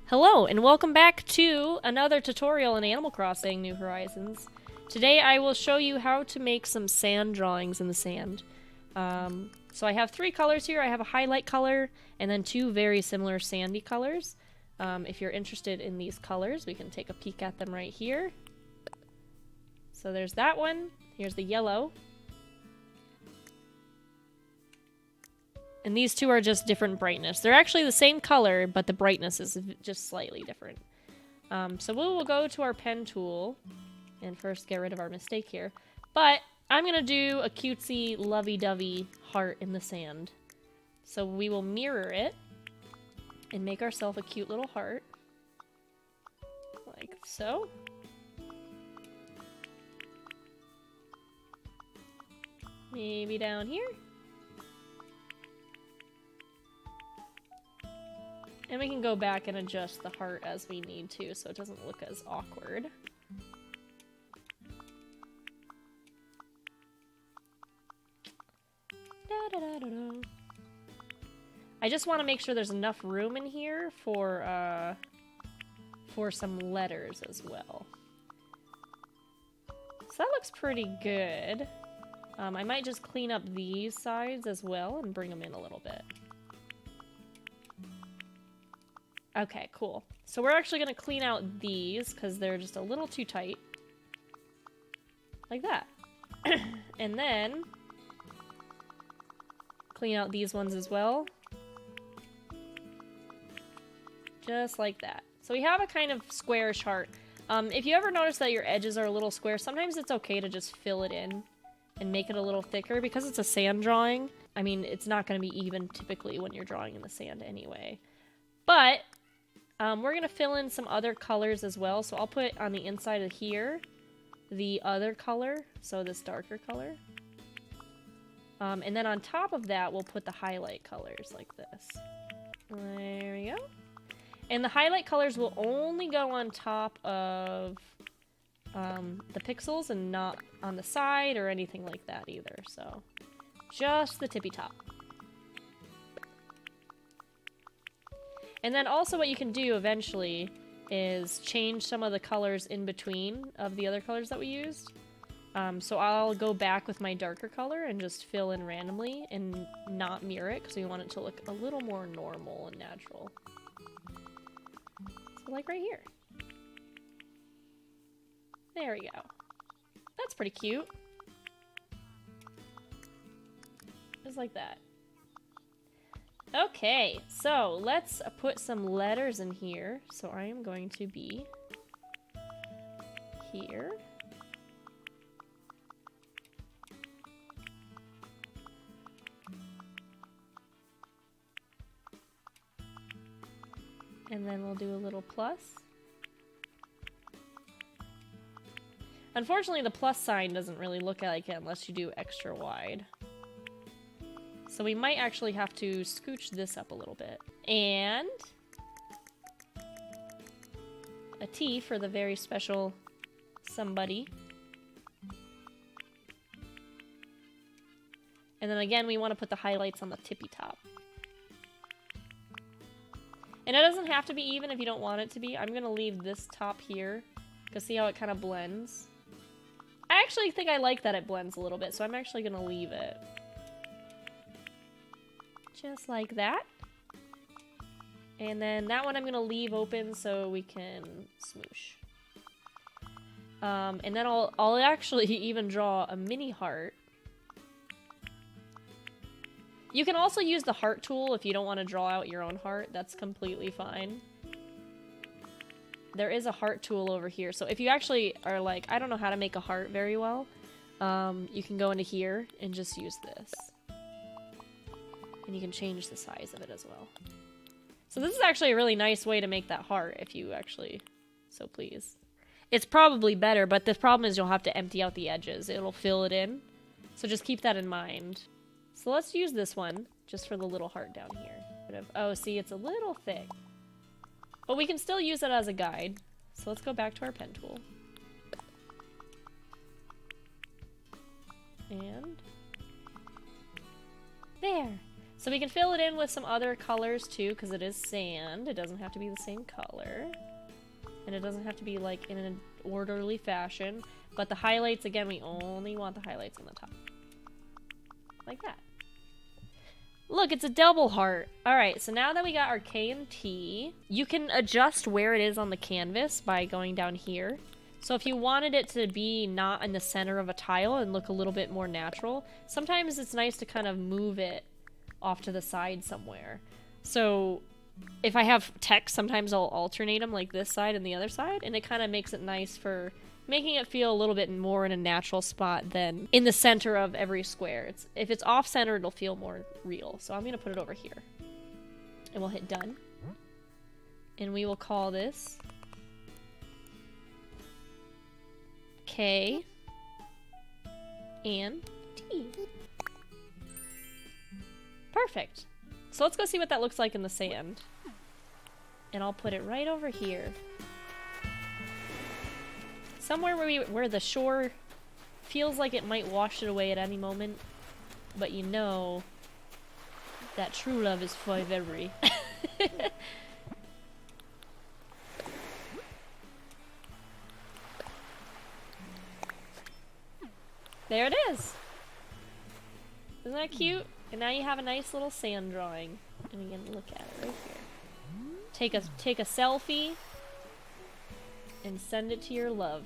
Hello, and welcome back to another tutorial in Animal Crossing New Horizons. Today I will show you how to make some sand drawings in the sand. So I have three colors here. I have a highlight color, and then two very similar sandy colors. If you're interested in these colors, we can take a peek at them right here. So there's that one. Here's the yellow. And these two are just different brightness. They're actually the same color, but the brightness is just slightly different. So we will go to our pen tool and first get rid of our mistake here. But I'm going to do a cutesy, lovey-dovey heart in the sand. So we will mirror it and make ourselves a cute little heart. Like so. Maybe down here. And we can go back and adjust the heart as we need to, so it doesn't look as awkward. I just want to make sure there's enough room in here for some letters as well. So that looks pretty good. I might just clean up these sides as well and bring them in a little bit. Okay, cool. So we're actually going to clean out these because they're just a little too tight. Like that. And then clean out these ones as well. Just like that. So we have a kind of squarish heart. If you ever notice that your edges are a little square, sometimes it's okay to just fill it in and make it a little thicker because it's a sand drawing. I mean, it's not going to be even typically when you're drawing in the sand anyway. But we're going to fill in some other colors as well. So I'll put on the inside of here the other color, so this darker color. And then on top of that, we'll put the highlight colors like this. There we go. And the highlight colors will only go on top of the pixels and not on the side or anything like that either. So just the tippy top. And then also what you can do eventually is change some of the colors in between of the other colors that we used. So I'll go back with my darker color and just fill in randomly and not mirror it because we want it to look a little more normal and natural. So like right here. There we go. That's pretty cute. Just like that. Okay, so let's put some letters in here. So I am going to be here. And then we'll do a little plus. Unfortunately, the plus sign doesn't really look like it unless you do extra wide. So we might actually have to scooch this up a little bit. And a T for the very special somebody. And then again, we want to put the highlights on the tippy top. And it doesn't have to be even if you don't want it to be. I'm going to leave this top here because see how it kind of blends? I actually think I like that it blends a little bit, so I'm actually going to leave it. Just like that. And then that one I'm going to leave open so we can smoosh. And then I'll actually even draw a mini heart. You can also use the heart tool if you don't want to draw out your own heart. That's completely fine. There is a heart tool over here. So if you actually are like, I don't know how to make a heart very well, you can go into here and just use this. And you can change the size of it as well. So this is actually a really nice way to make that heart if you actually so please. It's probably better, but the problem is you'll have to empty out the edges. It'll fill it in. So just keep that in mind. So let's use this one just for the little heart down here. Oh, see, it's a little thick. But we can still use it as a guide. So let's go back to our pen tool. And there. So we can fill it in with some other colors too, because it is sand. It doesn't have to be the same color. And it doesn't have to be like in an orderly fashion. But the highlights, again, we only want the highlights on the top. Like that. Look, it's a double heart. Alright, so now that we got our K and T, you can adjust where it is on the canvas by going down here. So if you wanted it to be not in the center of a tile and look a little bit more natural, sometimes it's nice to kind of move it off to the side somewhere. So if I have text, sometimes I'll alternate them like this side and the other side, and it kind of makes it nice for making it feel a little bit more in a natural spot than in the center of every square. If it's off-center, it'll feel more real. So I'm going to put it over here. And we'll hit done. And we will call this K and T. Perfect. So let's go see what that looks like in the sand. And I'll put it right over here. Somewhere where the shore feels like it might wash it away at any moment, but you know that true love is forever. There it is! Isn't that cute? And now you have a nice little sand drawing. And we can look at it right here. Take a selfie and send it to your love.